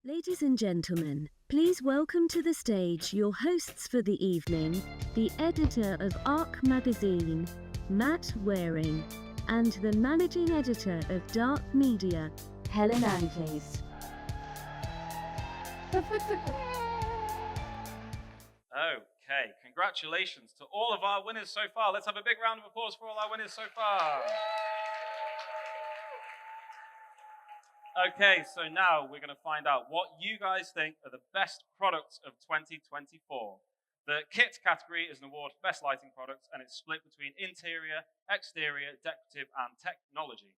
Ladies and gentlemen, please welcome to the stage your hosts for the evening, the editor of Arc magazine, Matt Waring, and the managing editor of Darc Media, Helen Antes. Okay, congratulations to all of our winners so far. Let's have a big round of applause for all our winners so far. Okay, so now we're going to find out what you guys think are the best products of 2024. The kit category is an award for best lighting products, and it's split between interior, exterior, decorative, and technology.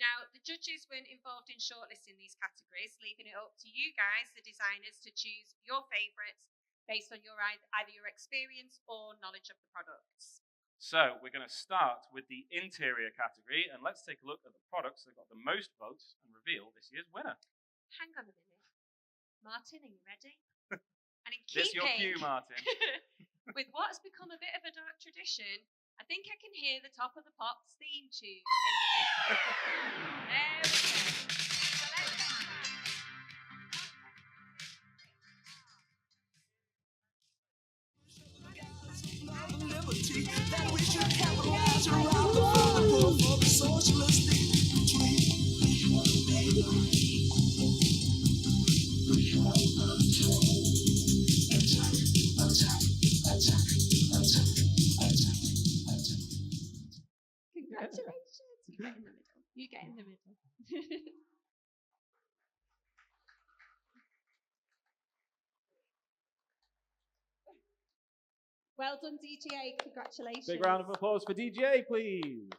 Now, the judges weren't involved in shortlisting these categories, leaving it up to you guys, the designers, to choose your favourites based on your either your experience or knowledge of the products. So we're going to start with the interior category, and let's take a look at the products that got the most votes and reveal this year's winner. Hang on a minute. Martin, are you ready? And in This your cue, Martin. with what's become a bit of a dark tradition, I think I can hear the Top of the Pops theme tune. There we go. So let's get started. Liberty that we should capitalize around the world for the socialistic Congratulations. You get in the middle. Well done, DGA. Congratulations. Big round of applause for DGA, please.